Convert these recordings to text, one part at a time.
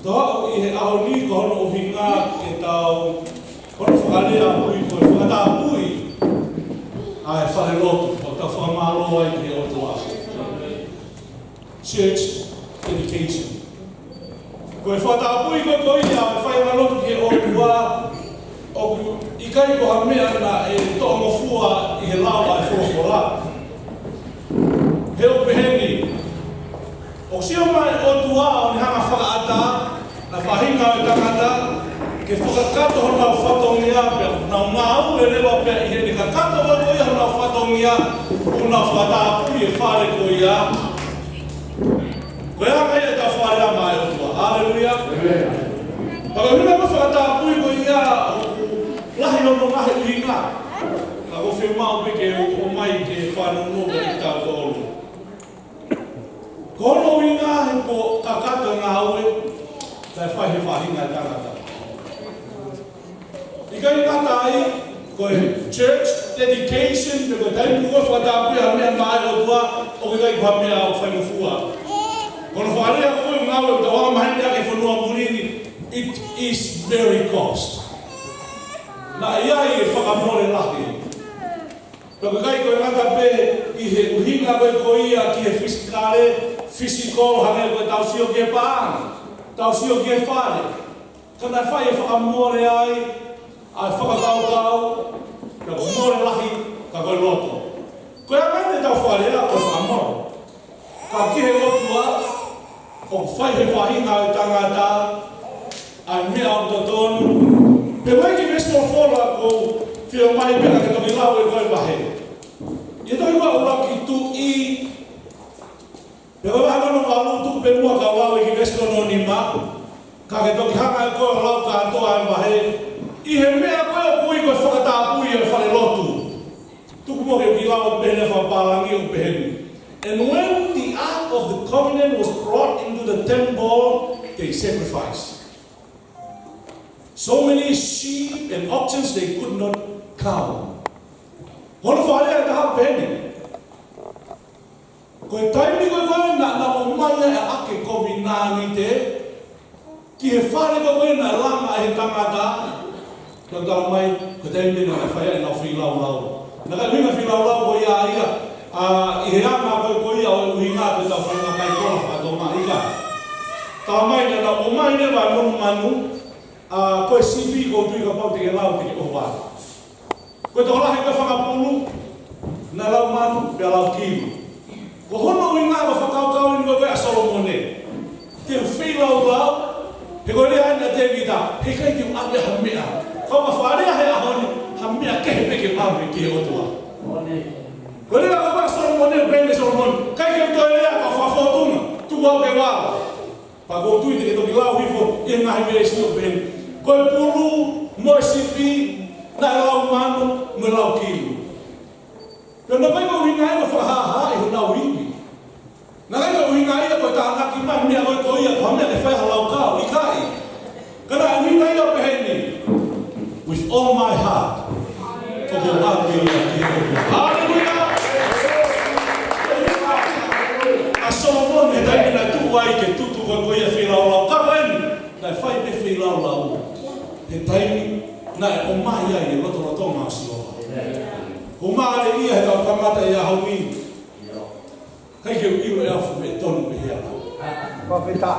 Toa i he aho ni ko hono uhinga ke tau hono whakalea pui ko e whakata pui ai whare lotu o tau whakamalo ai ke o tua. Church education. Ko e whakata pui ko koi a whainga lotu ke o tua o i kai ko ha mea na e toa mofua i he lawa e whorofora. He o peheni. O sio mai o tua o ni hanga whakaata na whahinga o tangata ke whakakato hona o whatongia pe na ngā ule rewa pe i he ni kakato o koi hona o whatongia una whakata pui e whare ko ia. Koe hanga ia ta whare a mai o tua. Hallelujah. Paka huna ko whakata pui ko ia lahi no ngahe uhinga. Ka ko whimau peke o mai ke whanongo ko i tau tolu. Kono uhinga he ko kakato ngā ue tai whai he whahinga i tangata. I kai ngata ai, koe church dedication, te koe taimu koe whakatapui ha mea mai o tua, o ke kai kua mea o whainufua. Kono wharea koe ngā ue, ta wanga mahende ake whanua murini, it is very cost. Na iai e whakamore lahi. Koe kai koe ngata pe i he uhinga koe koia ki he physical, hane koe tau sio ke paanga. Tau sio ke whare. Kana whai e whakamore ai, ai whakakau, ka ko more lahi, ka koe loto. Koe a mai te tau whare a koe whakamore. Ka ki he lotua, o whai he whahinga o tangata, ai mea o totonu. Pe mai ki vesto whola ko whio mai pera ke toki lau e koe wahe. I toi wa ura ki tu i, pe koe waha kano walu tu pe mua ka wau i ki vesto no ni ma, ka ke toki hanga e koe lau ka atoa e wahe, i he mea koe o pui koe whakata pui e whare lotu. Tuku mo ke ki lau e pehene whapalangi o pehene. And when the Ark of the Covenant was brought into the temple, they sacrificed. So many sheep and oxen they could not count. Hono whare e taha pehene. Koe taimi koe na o mai e ake COVID-19 te, ki he whare koe na langa e tangata, ka tau mai, ko taimi na e whaia e nau whilau. Na kai huinga whilau ko ia ia, i he ama koe ia o uhinga te tau whainga kai kona whakatoma ika. Tau mai na o mai ne wai monu manu, koe CP ko tui ka pau te ke lau te ke owa. Koe tau lahi ka whakapulu, na lau manu, pe lau kimu. Ko hono uhinga ka whakaukau ni koe a Solomone. Te whilau lau, he koe rea ina te vita, he kai te uawe ha mea. Kau ka wharea he ahoni, ha mea kehe peke awe ki he otua. Koe rea ka koe a Solomone, bende Solomone, kai ke toi rea ka whawhotunga, tu au ke wala. Pa ko tui te ke toki lau hifo, i ngahi mea sinu bende. Koe pulu, moe sipi, na lau manu, me lau kilu. Pero na kai ko uhinga ina whahaha e hunau hingi. Na kai ko uhinga ina koe tānaki mai mea koe koia ko hamea e whai halau kau, i kai. Kana uhinga ina peheni, with all my heart, ko ko ake ia ki e koe. Hallelujah! A Solomon e taimi na tu ai ke tutu koe koia whilau lau. Kawen, na e whai pe whilau lau. He taimi na e o mai ai e roto ngā sioha. Ko maare ia he tau kamata e ahau mi. Kai ke iwa e afu me tonu pe hea. Whawheta.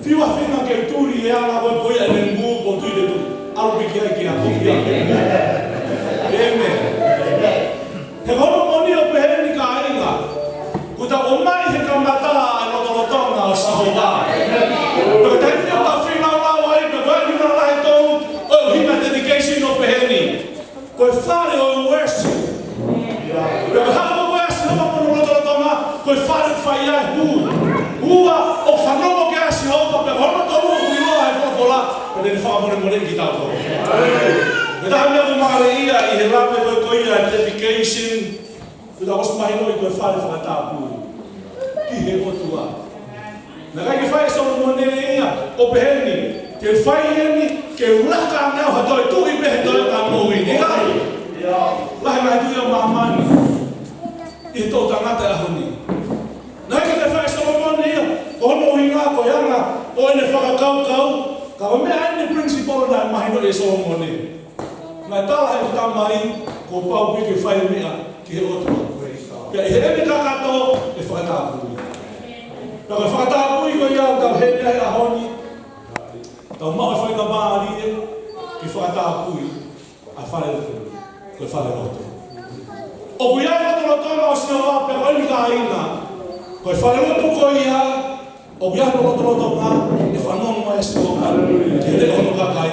Whiwa whenga ke turi e ana koe koe e ne ngu ko tui te tu. Alu pe kia ki a koki a ke ngu. Eme. He kono moni o pe hea ni ka ainga. Kuta o mai he kamata e roto ngā sahoa. Pero taimi o ta whenau lau ai pe koe hina lahe tonu. O hina dedication o pe hea ni. Koe whare o worship. Pero hana mo worship hama mono rotoronga, koe whare whai ai hu. Hua o whanomo ke asi hauka, pe hono tonu o kuiloa e whawhola, pe teni whamore more ki tau tō. Me taha mea ko maare ia i he lape koe koia dedication, pe ta osu mahi noi koe whare whakatapui. Ki he otua. Na kai ke whai Solomone ia, o peheni, ke whai eni, ke uraka ngau hatoi tuhi pehe toi ka mohi. Ni kai? Lahi mai tuia mahamani. I tō tangata e ahoni. Nai ke te whai Solomone ia, ko hono uhinga ko ianga, o o ene whakakau, ka o mea ene principal na mahino e so mone. Ngai tala e tamai, ko pau pike whai mea ki he otua. Pea i he ene kakato e whakatapui. Ka koe whakatapui ko iau tau he mea he ahoni, tau mau e whai ka maari e, ki whakatapui, a whare roto, koe whare roto. O kui ai roto rotona o sio wape, o ni ka aina, koe whare roto ko ia, o kui ai roto rotona, e whanonga e sio ka, ki te ono kakai,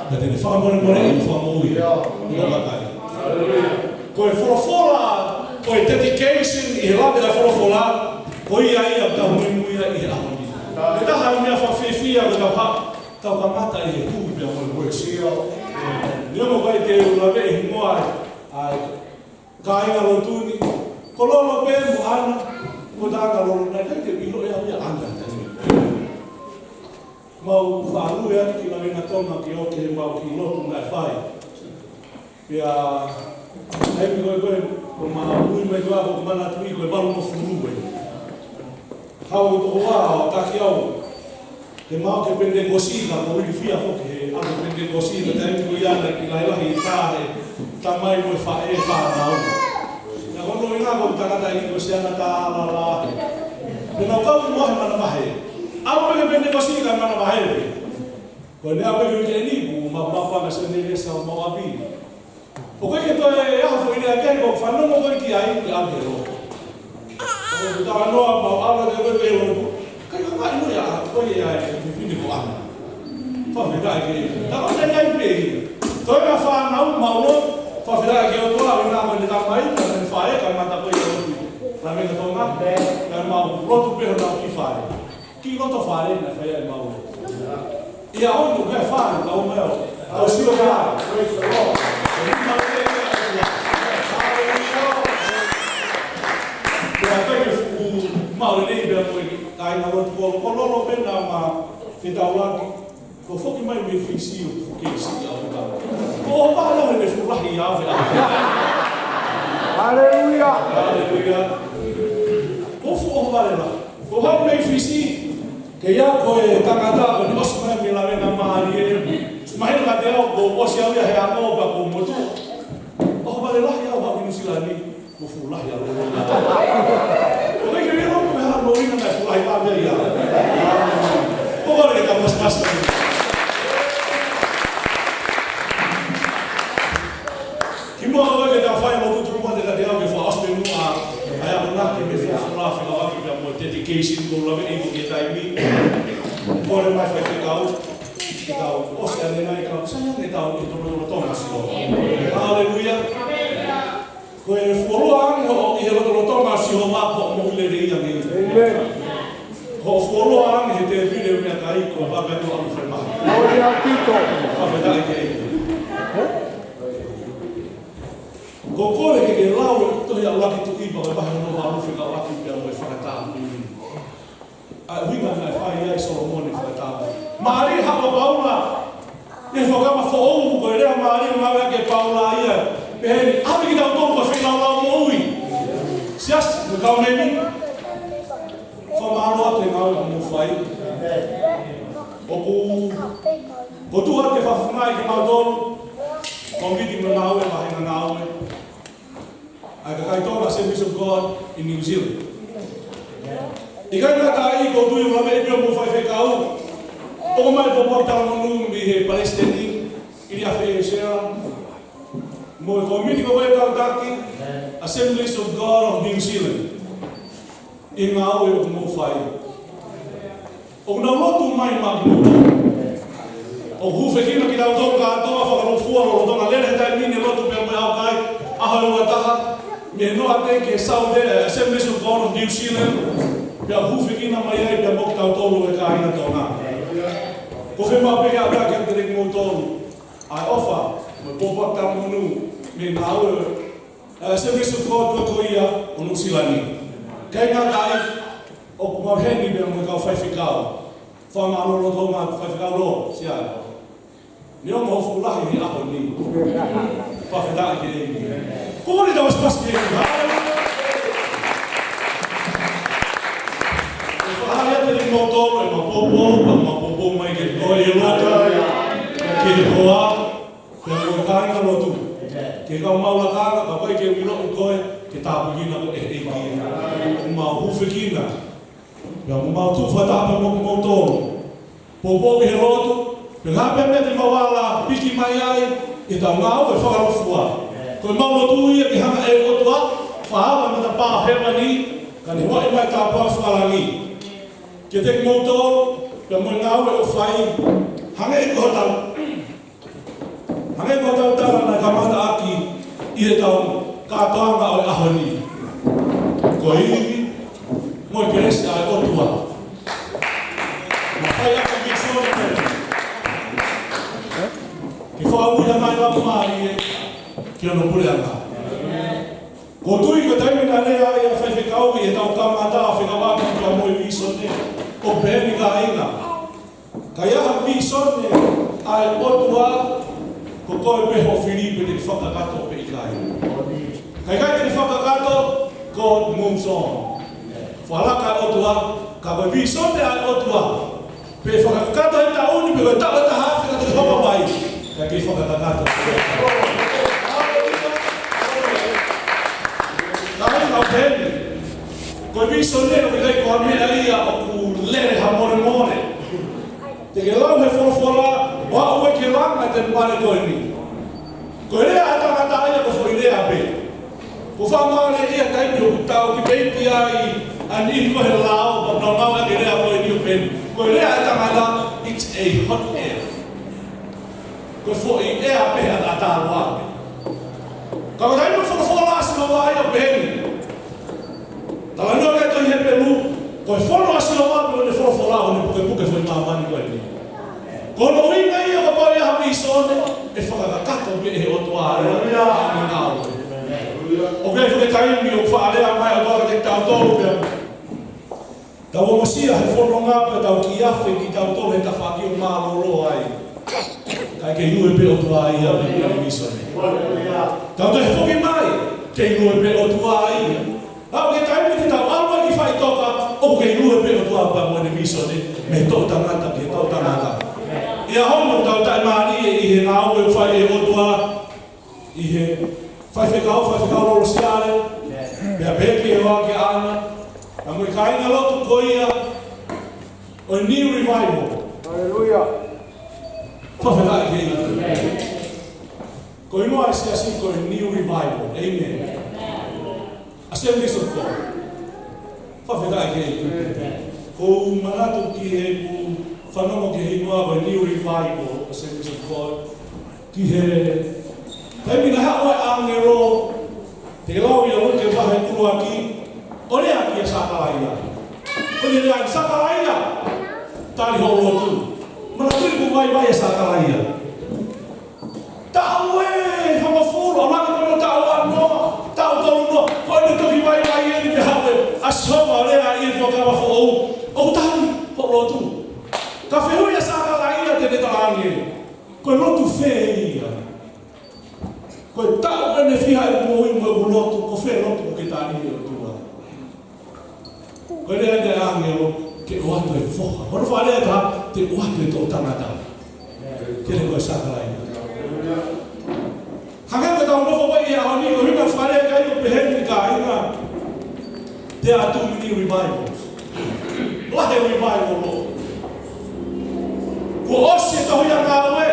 ka te whamore more i whamui, no kakai. Koe whorofora, koe dedication, i he lawe a whorofora, ko ia ia ka muimuia i he ahoni. Me taha i mea whawhiwhia ko tau ka mata i he hui pia moi worship. Nio mo kai te ulawe e himoa ai ka inga rotuni, ko lolo pe mo ana, ko tāka lolo nai, kai te pilo e au ia anda tani. Mau whaalu e ati ki la wenga tonga ki o ke mau ki lotu ngai whai. Pia, hei mi koe ko maa ui mai koe ako mana tui koe walu mo whunue. Hau o toko wā o taki au, ke mau ke pende kosina, ko wiki fia hoke he alo pende kosina, te hei ko iana ki lai lahi i tāhe, ta mai koe whae whanau. Nā kono i ngā koe takata i ko siana tā ala lahe. Me nau kau mohe mana mahe. Alo peke pende kosina mana mahe. Koe nea peke ke niku, ma mapanga se neresa o mau api. O koe ke toe e hafo i rea kei ko whanongo koe ki ai ki ake roto. Ko tawa noa mau ala te koe peo roto. Kai hanga ino ia koe ia e whiwhini ko ana. Whawhitai ke i. Tawa te ngai pe i. Toi ka whanau mauno, whawhitai ke o toa wina koe ni tamai, ka ni whae, ka mata koe i roto. La menga tonga, ka mau roto peho nao ki whae. Ki roto whae na whae e mau. Ia onu kai whae, tau meo. Tau sio kai. Praise the Lord. Maure nei bea koe kai na rotu ko lolo pena ma te taulaki ko foki mai me fisi o foki si au ta ko pa la me furahi ya ve Haleluya Haleluya ko fo vale la ko ha me fisi ke ya ko e tangata ko ni osu me la vena mari e mai la te o ko o si au ya he amo ba ko motu o vale la ya ba ni silani ko furahi ya o ke me no me ha no ina me furahi ba ve ya ko vale ka mas mas Mo o ke ta fai mo tu mo de la de au ke fa aspe no a ai a na ke me fa la fa la ke mo dedication ko la ve e ke tai mi mo le mai fa ke tau o se ale mai ka sa ne tau ke to no to na si Hallelujah ko e foro an o i lo to na si o ma po mo le ri ya ni amen ko foro an he te vide me kai ko va ve to a fa ma gloria a Tito fa ve dai ke ko kore ke lau to ya laki tu iba ba no va no fica laki pe o fakata a winga na fai ai Solomon fakata mari ha paula e foga fo o ko re mari ma ga ke paula ia pe a mi da to ko fica lau mo ui sias no ka ne mi fo malo te ma mo fai o tu ha ke fa mai ke ma do convidi me na o ma na o I got told Assemblies of God in New Zealand. I kai na tai ko tu ma me pio mo fai fe kau. O mai po porta mo nu mi he Palestini ili afe share. Mo ko mi ko we ka taki Assemblies of God of New Zealand. In mau e mo fai. O na mo tu mai ma mo. O hu fe kina ki dau to ka to fa ko fu o to na le ta mi ne lo tu pe mo au kai a ha lo ta me no ate ke South Assemblies of God of New Zealand pia hufi kina mai ai pia mok tau tolu e ka ina tona ko fe ma pe ka ka ke mo tolu I offer me popa ta monu me na Assemblies of God ko ia o New Zealand kai na dai o ko heni pia mo ka fai fikao fa ma lo to ma fai fikao lo sia ni o mo fu la ni a ni fa fe da ke Como ele dá os passos dele? te motor e mapopo mai ke ko e lota ke hoa ke mo kai ka lotu ke ka maula ka ko ke wilo ko ke ta bugina ko e ki ma hu fikina ya mo ma tu fata pa mo motor popo ke lotu pe ha pe me mawala piki mai ai e ta ngau e fa fua ko mau tu ia ke hanga e o tua fa ma ta pa he mani kan ho e mai ta pa falangi ke te motor pe mo ngau e o fai hanga e ko ta hanga ko ta na kamata aki i e tau ka toanga o ahoni ko i mo ke ese a o tua ma fai a ki so ki fa u ya mai la mai ke no pule anga ko tui ko tai na le ai a fai kau e tau kamata a fika wa ko mo i so ne o beni ka ina ka ya vi so ne ai o tua ko ko pe ho Filipe de whakakato pe i kai. Kai kai te whakakato, God moves on. Whalaka o tua, ka koe visonte ai o tua. Pe whakakato e ta uni, pe koe tau e ta hafi ka te hopa mai. Kai kei whakakato. Kai kau tēne. Koe visonte o kai koha mea ia o ku lere ha more more. Te ke lau he whorofora, wa ue ke langa te pare koe ni. Koe rea a tangata aia ko fo idea pe. Ko whamare ia taipi o kutau ki peiti ai an i koe lao pa pramau a ke rea koe ni o pen. Koe rea a tangata, it's a hot air. Koe fo i ea pe a tāua. Ka ko taipi o whorofora asino wa ai o peni. Tala noa kai toi he pelu, koe whono asino wa pe o ne whorofora o ne puke fo i mamani koe ni. Kono winga ia ko poi a visone e whakakato me e o tua area a ni ngau. O kei whuke taimi o whaarea mai o tora te tau tolu pia. Tau o masia he whono ngāpe tau ki awhi ki tau tolu he ta whaki o māloro ai. Kai kei nue pe o tua ia me o visone. Tau te he whuki mai, kei nue pe o tua ia. Tau ke taimi te tau alwa ki whai toka, o kei nue pe o tua pa mo ne visone me tau tangata ke tau tangata. Ia homo tau tai mani i he ngau e whai e otua i he whai whekau loro siare pia peki e wake ana a mui kainga lotu koia o new revival. Hallelujah. Whawhekai kei ko inoa e si ko new revival. Amen. Assemblies of God. Whawhekai kei ko manatu ki he ku whanongo ki hei noa wa new revival Assemblies of God ki he taimina hea oe angero te lau ia oi ke wahe kuru aki o rea ki a sakalaia o rea ki sakalaia tali ho rotu mana tui ku vai vai a sakalaia tau e hama furu o laka kono tau anoa tau tolu noa ko ene toki vai vai e ni me hawe a soma o rea i e whakawa ho o tali ho rotu. Ka whehui a sakalaia te talani koe lotu whea. Koe tau ene whiha e pōi mo e lotu, ko whea lotu mo ke tāni e o tua. Koe rea te angelo ke o atu e whoha. Hono whalea ta te o atu e tō tangata. Kere koe sakalaia. Hanga koe tau nofo wai e ahoni, o rima whalea kai o peheni ka inga. There are too many revivals. Lahe revival lo. Ko osi to ya ka we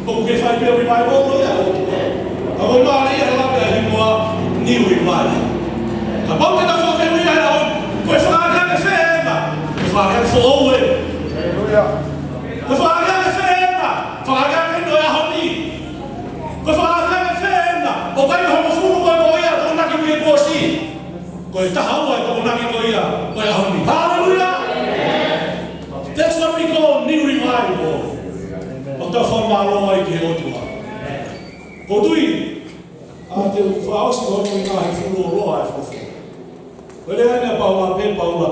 o ke fai pe revival lo ya a o ma ri ala pe hi mo new revival ka ba me ta fo fe wi ya o ko fa ka ke fe ma ko fa ka fo o we haleluya ko fa ka ke fe ma fa ka ke no ya ho ni ko fa ka ke fe ma o ka ho mo fu ko ya ko na ki wi ko si ko ta ha wa ko na ki ko ya ko ya ho ni haleluya. That's what we call new revival. O ta forma loa i ke otua. Ko tui, a te whaosi ko tui ngā he furu loa e whawhi. Ko rea ina paula, pe paula,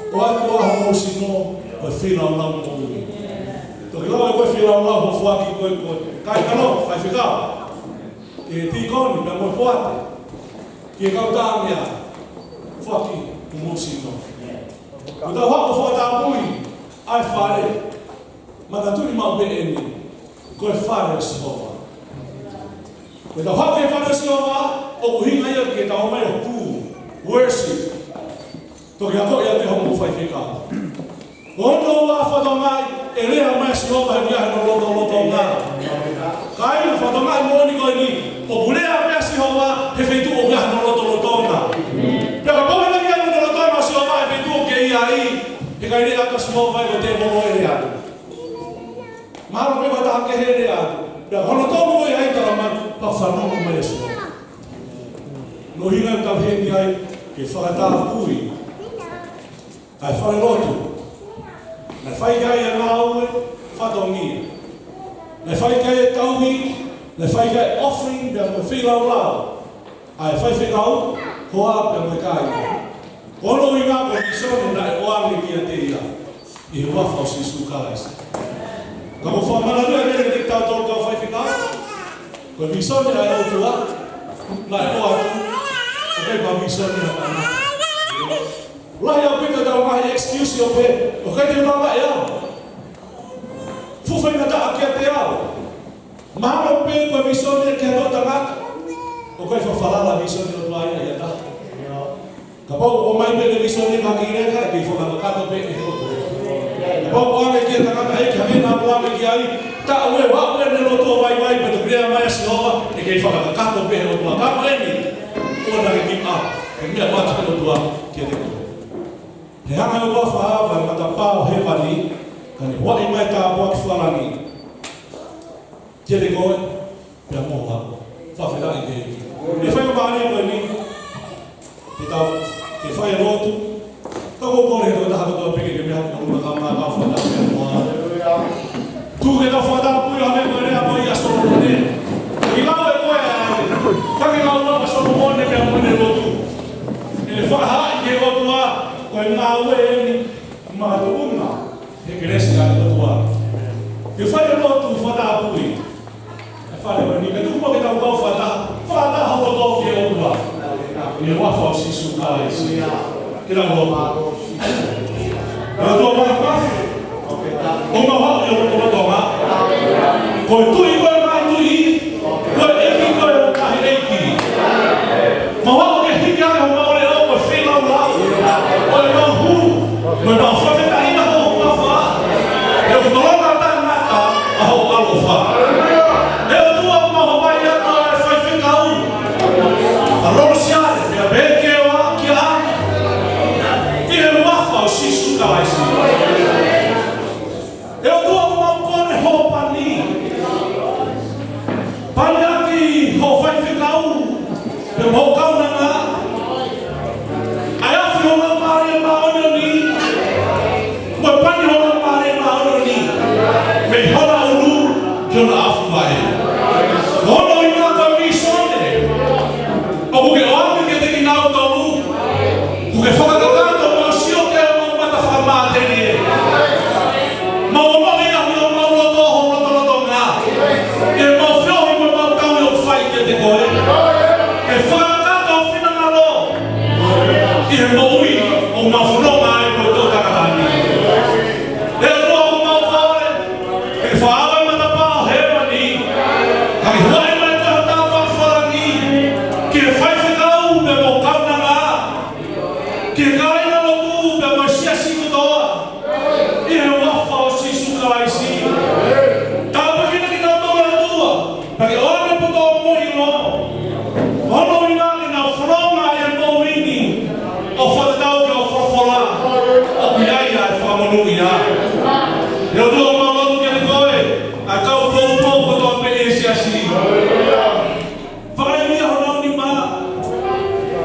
o atu aho mousi no, koe whirau lau mōui. Toki lau e koe whirau lau ho whaki koe koe. Kai kano, whai whikau. Ke tīkoni, me moe poate. Ke kau tāmia, whaki o mousi no. Kuta wako fota pui, ai whare. Maka tui mau beeni, koe whare Sihova. Kuta wako e whare Sihova, o kuhinga ia ke tau mai o pū, worship. Toki ako ia te homo whai whika. Ono wa whatongai, e rea mai Sihova he mea no loto ngā. Kai na whatongai mōni koe ni, o bulea mea Sihova, he whetu o mea no loto ngā. Pea ka koe na mea no loto ngā Sihova, he whetu o ke ia i, he kai rea ka Sihova i o te mono e rea. Mahalo me wata hake he rea. Pea hono tōmu koe hei tara mai, pa whanongo mai Sihova. No hina tau heni ai, ke whakatā pui. Ai whare rotu. Nai whai kai e ngāue, whatongia. Nai whai kai e tauhi, nai whai kai offering, pia me whilau lau. Ai whai whilau, hoa pia me kai. Kono i ngā koe hisone na e oange kia te ia. I he wafau si su karaisa. Ka mo whamana rua nere te tau tōru kau whai whilau. Koe hisone ai o tua, na e oatu. O kei pa hisone a mana. Lai au pita tau mahi excuse o pe, o kai te unanga e au. Fuwhai na taa kia te au. Mahalo pe koe visone kia tō tangata. O kai whawhalala visone o tua ia ia taha. Ka pau o mai pe ne visone ka ki reka, e ki whakakato pe e o tua. Ka pau o ame kia tangata e ki hamena apuame ki ai, ta ue wa ue ne loto vai vai, pe tu krea mai a Sihova, e ki whakakato pe e o tua. Ka eni, o na ke keep up, e mea wata o tua kia te kua. He hanga o wafa hawa e mata pāo he wani, ka ni wai mai tā pua ki whanani. Tia te koe, pia mō hako. Whawhera i te hiki. E whai maari koe ni, te tau, te whai rotu, ka kōkore he toka taha kotoa peke ke mea ka runa ka mā tā whata pia mō hako. Tū ke tā whata pui a me koe rea mo i a Solomone. I lau e koe a kake lau lama Solomone pia mōne rotu. E whahai ke rotu a, koe ngā ue e ni mātuunga he keresi a rotua. Ke whare rotu whata apui. E whare o ni, me tukupo ke tau kau whata hau tō ke rotua. E wafau si suka e si. Ke rau rotu. E rotua wafau. O ngā hau e rotu rotonga. Koe tui koe mai tui. Koe eki koe o kahi eki. Ma wau ke hiki ake ho maore au koe whenau lau. Oi mau hu, oi mau whawheta ina ho wha. E o tolonga tāngata a ho alo wha. E o tua mau mai ato e whaiwhekau. A roro siare, mea beke o a kia a. I he wafa o sisu kawaisi. E o tua mau kone ho pani. Pani aki ho whaiwhekau. E mau kaunanga. Me hola unu, jona afu vai. Kono i ngā koe misone. O buke oame ke te ki nau tonu. Buke whakakakato mo sio ke o mata whakamāteni e. Mau mori ahu o mau loto ho loto ngā. E mau whiohi mo mau taui o whai ke te koe. E whakakato o whinangaro. I he moui o mau whanonga e mo tō takatani. Whaala mata pāo he wani. Kaki huai mai koe tā whawharangi. Ki e whaiwhekau me mō kaunanga. Ki e kaina loku me mō siasi kutoa. I he wafa o sisu karaisi. Tā pakina ki nau tonga tua. Paki ane puto o mōhi no. Ono i ngā ki nau whanonga e mō rini. O whatatau ki o whawhora. O piai a e whamonui a. E o tua mā lotu ki a kau pōpō kotoa pe e siasi. Whakai mia honau ni mā.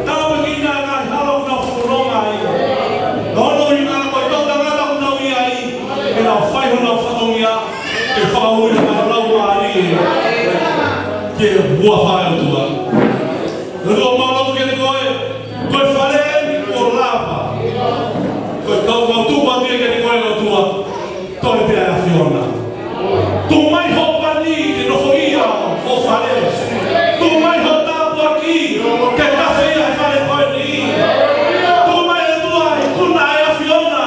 Tāpa ki ngā ngā halo ngā whanonga ai. Nono i ngā koe tō tangata honau i ai. E nā whai honau whatongia. E whakaui ngā rau maari e. Ke hua whae o tua. Rua mālotu ke te koe. Koe whare o lapa. Koe tau ngā tūpatia ke te koe o tua. Tore te aia whiona. Tu mai ho pani ke no foia o whare. Tu mai ho tāpu aki ke tawhia e whare koe ni. Tu mai e tua e kuna e a whiona.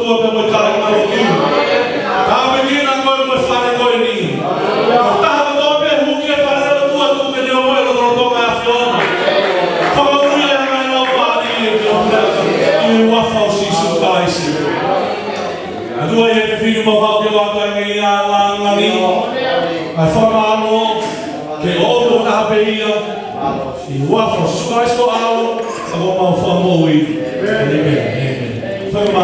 tua pe mo kare malo ki. Ta me ki na ko mo fare ko ni. Ta ha to pe hu ki fare lo tua tu me ne o lo to ka fiona. Fa mo ya na no pa ni e o wa fa si su kai si. Adua e filho mo ha ke wa ka ni a la ngani. Ai fa malo ke o do na pe ia. I wa fa su kai sto ao. Agora mal famoso. Amen. Amen.